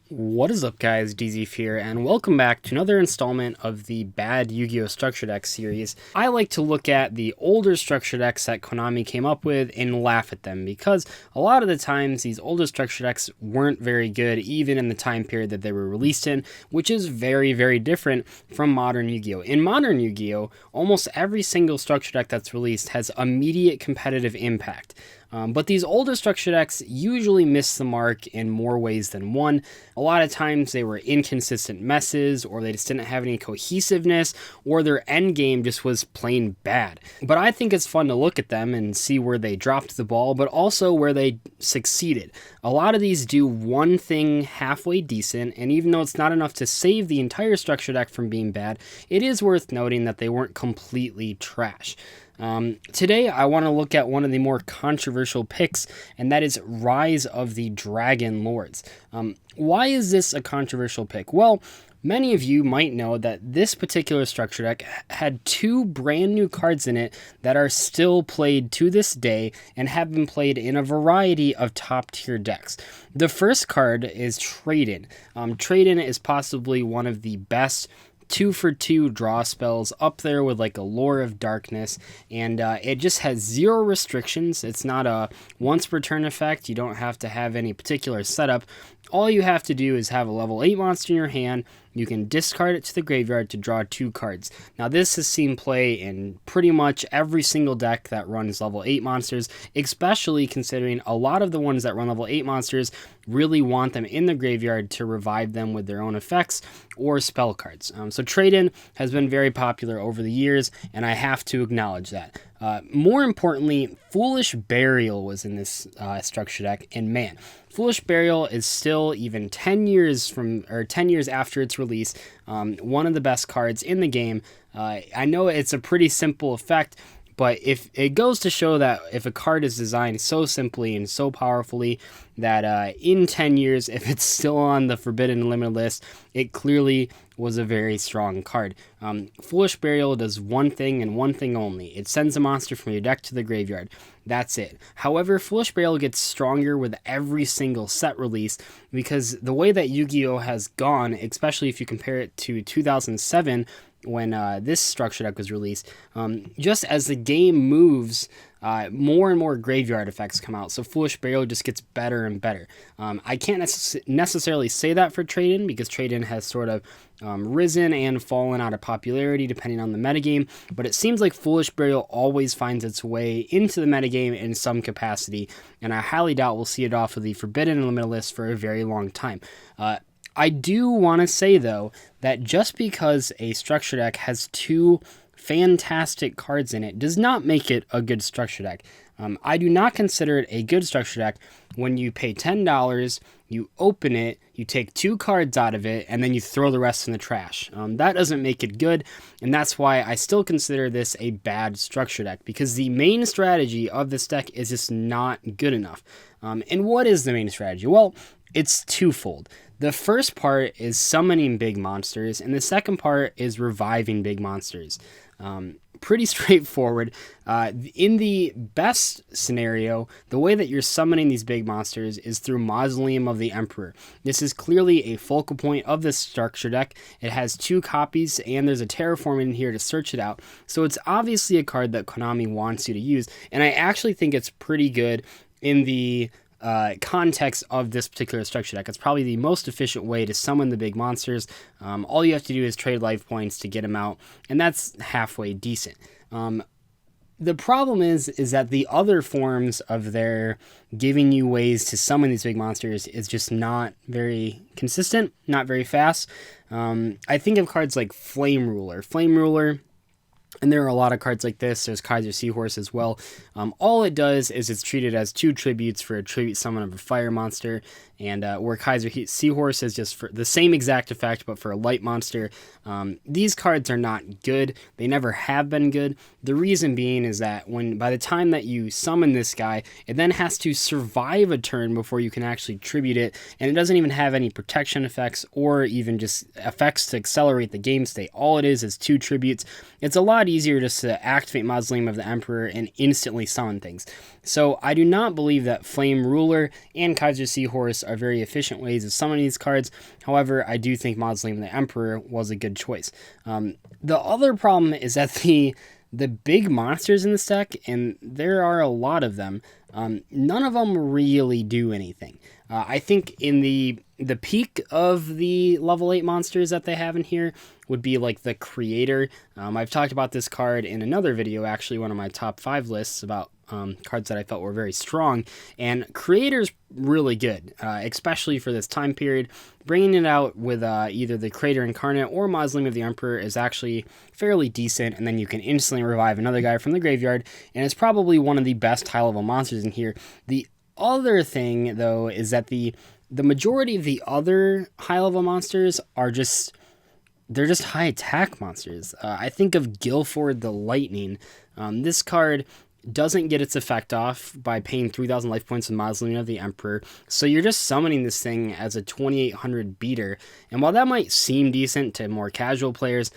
What is up, guys? Dzeeff here, and welcome back to another installment of the Bad Yu-Gi-Oh! Structure Deck series. I like to look at the older structure decks that Konami came up with and laugh at them, because a lot of the times these older structure decks weren't very good, even in the time period that they were released in, which is very, very different from modern Yu-Gi-Oh! In modern Yu-Gi-Oh!, almost every single structure deck that's released has immediate competitive impact. But these older structure decks usually miss the mark in more ways than one. A lot of times they were inconsistent messes, or they just didn't have any cohesiveness, or their end game just was plain bad. But I think it's fun to look at them and see where they dropped the ball, but also where they succeeded. A lot of these do one thing halfway decent, and even though it's not enough to save the entire structure deck from being bad, it is worth noting that they weren't completely trash. Today, I want to look at one of the more controversial picks, and that is Rise of the Dragon Lords. Why is this a controversial pick? Well, many of you might know that this particular structure deck had two brand new cards in it that are still played to this day and have been played in a variety of top tier decks. The first card is Tradin. Tradin is possibly one of the best 2-for-2 draw spells, up there with like a Lore of Darkness, and it just has zero restrictions. It's not a once per turn effect. You don't have to have any particular setup. All you have to do is have a level 8 monster in your hand. You can discard it to the graveyard to draw 2 cards. Now, this has seen play in pretty much every single deck that runs level 8 monsters, especially considering a lot of the ones that run level 8 monsters really want them in the graveyard to revive them with their own effects or spell cards. So Tradin has been very popular over the years, and I have to acknowledge that. More importantly, Foolish Burial was in this structure deck, and man, Foolish Burial is still, even 10 years after its release, one of the best cards in the game. I know it's a pretty simple effect, but if it goes to show that if a card is designed so simply and so powerfully that in 10 years, if it's still on the Forbidden and Limited list, it clearly was a very strong card. Foolish Burial does one thing and one thing only. It sends a monster from your deck to the graveyard. That's it. However, Foolish Burial gets stronger with every single set release, because the way that Yu-Gi-Oh! Has gone, especially if you compare it to 2007, when this structure deck was released, just as the game moves, more and more graveyard effects come out, so Foolish Burial just gets better and better. I can't necessarily say that for Tradin, because Tradin has sort of risen and fallen out of popularity depending on the metagame, but it seems like Foolish Burial always finds its way into the metagame in some capacity, and I highly doubt we'll see it off of the Forbidden and Limited list for a very long time. I do want to say, though, that just because a structure deck has two fantastic cards in it does not make it a good structure deck. I do not consider it a good structure deck when you pay $10, you open it, you take 2 cards out of it, and then you throw the rest in the trash. That doesn't make it good, and that's why I still consider this a bad structure deck, because the main strategy of this deck is just not good enough. And what is the main strategy? Well, it's twofold. The first part is summoning big monsters, and the second part is reviving big monsters. Pretty straightforward. In the best scenario, the way that you're summoning these big monsters is through Mausoleum of the Emperor. This is clearly a focal point of this structure deck. It has 2 copies, and there's a terraform in here to search it out. So it's obviously a card that Konami wants you to use, and I actually think it's pretty good in the context of this particular structure deck. It's probably the most efficient way to summon the big monsters. All you have to do is trade life points to get them out, and that's halfway decent. The problem is that the other forms of their giving you ways to summon these big monsters is just not very consistent, not very fast. I think of cards like Flame Ruler. And there are a lot of cards like this. There's Kaiser Seahorse as well. All it does is it's treated as 2 tributes for a tribute summon of a fire monster, and where Kaiser Seahorse is just for the same exact effect, but for a light monster. These cards are not good. They never have been good. The reason being is that by the time that you summon this guy, it then has to survive a turn before you can actually tribute it, and it doesn't even have any protection effects or even just effects to accelerate the game state. All it is 2 tributes. It's a lot lot easier just to activate Mausoleum of the Emperor and instantly summon things. So I do not believe that Flame Ruler and Kaiser Seahorse are very efficient ways of summoning these cards. However, I do think Mausoleum of the Emperor was a good choice. The other problem is that the big monsters in this deck, and there are a lot of them, none of them really do anything. I think in the peak of the level 8 monsters that they have in here would be like the Creator. I've talked about this card in another video, actually one of my top 5 lists about cards that I felt were very strong, and Creator's really good, especially for this time period. Bringing it out with either the Creator Incarnate or Mausoleum of the Emperor is actually fairly decent, and then you can instantly revive another guy from the graveyard, and it's probably one of the best high-level monsters in here. The other thing, though, is that the majority of the other high-level monsters are they're just high-attack monsters. I think of Guilford the Lightning. This card doesn't get its effect off by paying 3,000 life points with Mausoleum of the Emperor, so you're just summoning this thing as a 2,800 beater, and while that might seem decent to more casual players,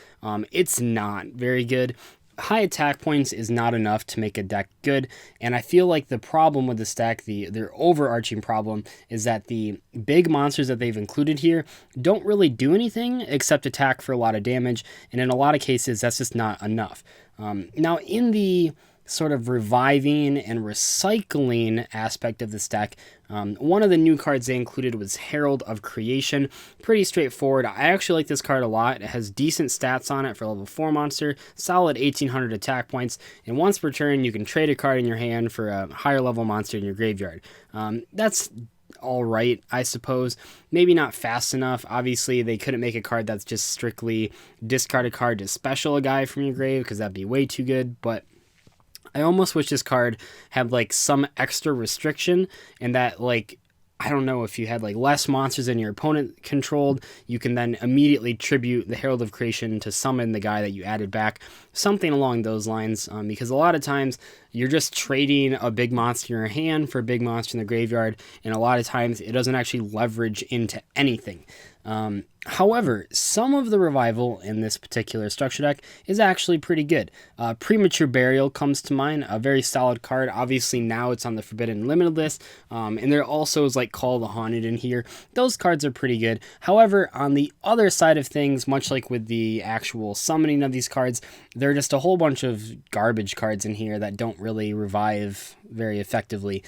it's not very good. High attack points is not enough to make a deck good, and I feel like the problem with this deck, their overarching problem, is that the big monsters that they've included here don't really do anything except attack for a lot of damage, and in a lot of cases that's just not enough. Now in the sort of reviving and recycling aspect of this deck, one of the new cards they included was Herald of Creation. Pretty straightforward. I actually like this card a lot. It has decent stats on it for level 4 monster, solid 1,800 attack points, and once per turn you can trade a card in your hand for a higher level monster in your graveyard. That's all right, I suppose. Maybe not fast enough. Obviously, they couldn't make a card that's just strictly discard a card to special a guy from your grave, because that'd be way too good, but I almost wish this card had like some extra restriction, and that, like, I don't know, if you had like less monsters than your opponent controlled, you can then immediately tribute the Herald of Creation to summon the guy that you added back. Something along those lines, because a lot of times you're just trading a big monster in your hand for a big monster in the graveyard, and a lot of times it doesn't actually leverage into anything. However, some of the revival in this particular structure deck is actually pretty good. Premature Burial comes to mind, a very solid card. Obviously now it's on the Forbidden Limited list, and there also is like Call the Haunted in here. Those cards are pretty good. However, on the other side of things, much like with the actual summoning of these cards, there are just a whole bunch of garbage cards in here that don't really revive very effectively.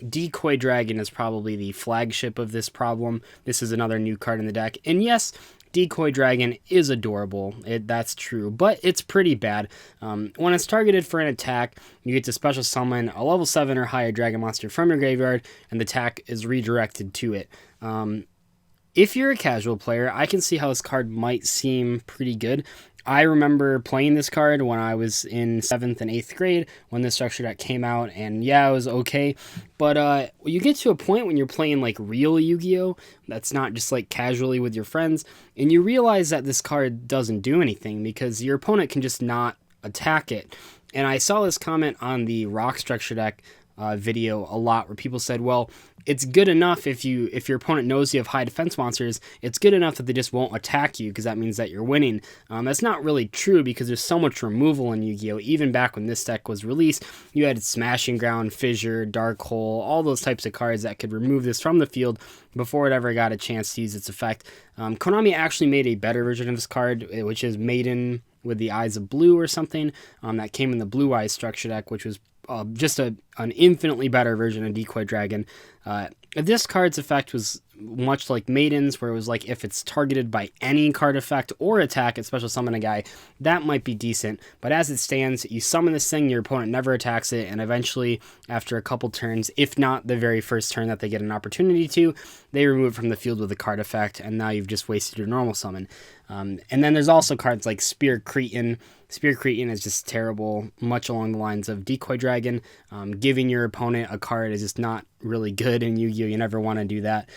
Decoy Dragon is probably the flagship of this problem. This is another new card in the deck, and yes, Decoy Dragon is adorable, that's true, but it's pretty bad. When it's targeted for an attack, you get to special summon a level 7 or higher dragon monster from your graveyard, and the attack is redirected to it. If you're a casual player, I can see how this card might seem pretty good. I remember playing this card when I was in 7th and 8th grade when this structure deck came out, and yeah, it was okay. But you get to a point when you're playing like real Yu-Gi-Oh! That's not just like casually with your friends, and you realize that this card doesn't do anything because your opponent can just not attack it. And I saw this comment on the Rock structure deck video a lot, where people said, well, it's good enough if your opponent knows you have high defense monsters, it's good enough that they just won't attack you because that means that you're winning. That's not really true because there's so much removal in Yu-Gi-Oh! Even back when this deck was released, you had Smashing Ground, Fissure, Dark Hole, all those types of cards that could remove this from the field before it ever got a chance to use its effect. Konami actually made a better version of this card, which is Maiden with the Eyes of Blue or something, that came in the Blue Eyes structure deck, which was just an infinitely better version of Decoy Dragon. This card's effect was much like Maiden's, where it was like if it's targeted by any card effect or attack, it's special summon a guy, that might be decent. But as it stands, you summon this thing, your opponent never attacks it, and eventually, after a couple turns, if not the very first turn that they get an opportunity to, they remove it from the field with a card effect, and now you've just wasted your normal summon. And then there's also cards like Spear Cretin. Spear Cretin is just terrible, much along the lines of Decoy Dragon. Giving your opponent a card is just not really good in Yu-Gi-Oh! You never want to do that.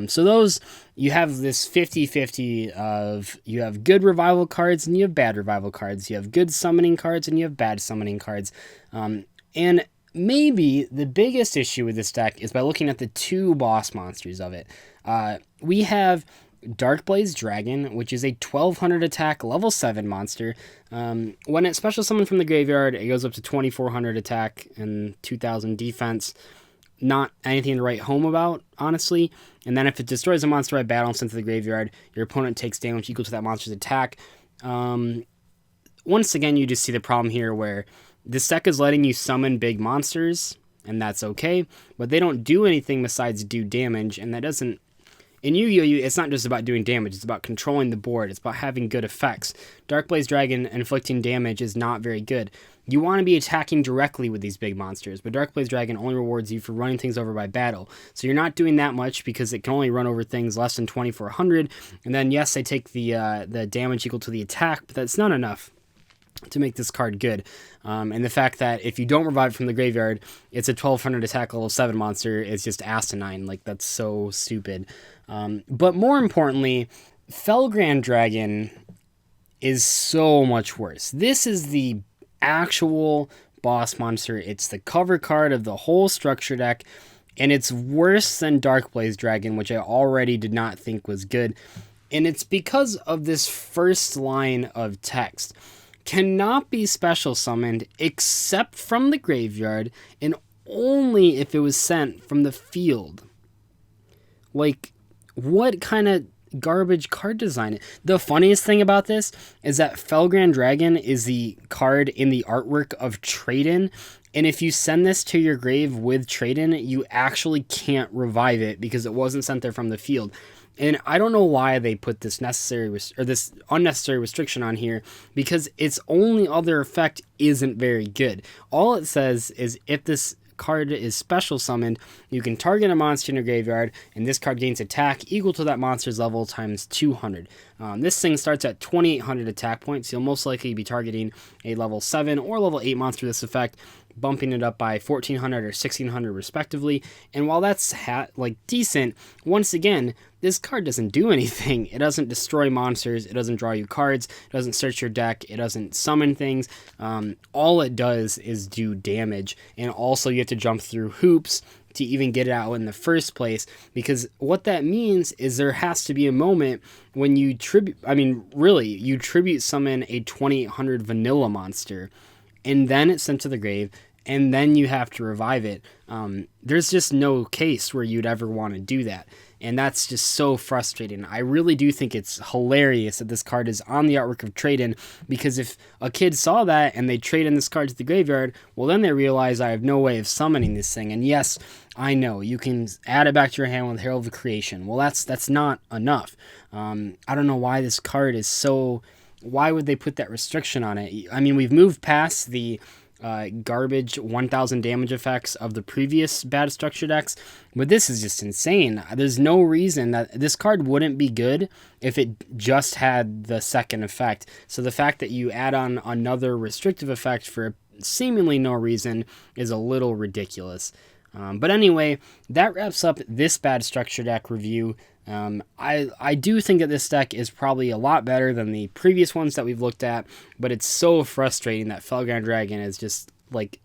So those, you have this 50-50 of, you have good revival cards and you have bad revival cards. You have good summoning cards and you have bad summoning cards. And maybe the biggest issue with this deck is by looking at the two boss monsters of it. We have Darkblaze Dragon, which is a 1200 attack, level 7 monster. When it special summons from the graveyard, it goes up to 2400 attack and 2000 defense. Not anything to write home about, honestly. And then if it destroys a monster by battle and sent to the graveyard, your opponent takes damage equal to that monster's attack. Once again, you just see the problem here where this deck is letting you summon big monsters, and that's okay, but they don't do anything besides do damage, and that doesn't... In Yu-Gi-Oh! It's not just about doing damage, it's about controlling the board, it's about having good effects. Darkblaze Dragon inflicting damage is not very good. You want to be attacking directly with these big monsters, but Darkblaze Dragon only rewards you for running things over by battle. So you're not doing that much because it can only run over things less than 2400, and then yes, they take the damage equal to the attack, but that's not enough to make this card good. And the fact that if you don't revive it from the graveyard, it's a 1200 attack level 7 monster is just asinine. Like, that's so stupid. But more importantly, Felgrand Dragon is so much worse. This is the actual boss monster. It's the cover card of the whole structure deck, and it's worse than Darkblaze Dragon, which I already did not think was good. And it's because of this first line of text. Cannot be special summoned except from the graveyard and only if it was sent from the field. Like, what kind of garbage card design? The funniest thing about this is that Felgrand Dragon is the card in the artwork of Tradin, and if you send this to your grave with Tradin, you actually can't revive it because it wasn't sent there from the field. And I don't know why they put this this unnecessary restriction on here, because its only other effect isn't very good. All it says is if this card is special summoned, you can target a monster in your graveyard, and this card gains attack equal to that monster's level times 200. This thing starts at 2800 attack points. You'll most likely be targeting a level 7 or level 8 monster with this effect, bumping it up by 1400 or 1600 respectively. And while that's decent, once again, this card doesn't do anything. It doesn't destroy monsters, it doesn't draw you cards, it doesn't search your deck, it doesn't summon things. All it does is do damage, and also you have to jump through hoops to even get it out in the first place, because what that means is there has to be a moment when you tribute summon a 2800 vanilla monster, and then it's sent to the grave, and then you have to revive it. There's just no case where you'd ever want to do that. And that's just so frustrating. I really do think it's hilarious that this card is on the artwork of Tradin, because if a kid saw that and they trade in this card to the graveyard, well, then they realize I have no way of summoning this thing. And yes, I know, you can add it back to your hand with Herald of Creation. Well, that's not enough. I don't know why this card is so... Why would they put that restriction on it? I mean, we've moved past the garbage 1000 damage effects of the previous bad structure decks, but this is just insane. There's no reason that this card wouldn't be good if it just had the second effect. So the fact that you add on another restrictive effect for seemingly no reason is a little ridiculous. But anyway, that wraps up this bad structure deck review. I do think that this deck is probably a lot better than the previous ones that we've looked at, but it's so frustrating that Felgrand Dragon is just, like,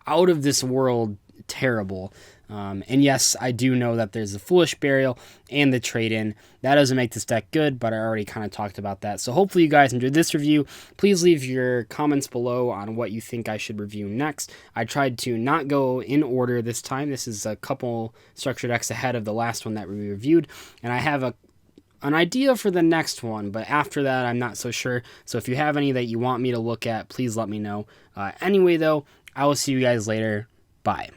out of this world terrible. And yes, I do know that there's the Foolish Burial and the Trade-In. That doesn't make this deck good, but I already kind of talked about that. So hopefully you guys enjoyed this review. Please leave your comments below on what you think I should review next. I tried to not go in order this time. This is a couple structure decks ahead of the last one that we reviewed, and I have an idea for the next one, but after that, I'm not so sure. So if you have any that you want me to look at, please let me know. Anyway, though, I will see you guys later. Bye.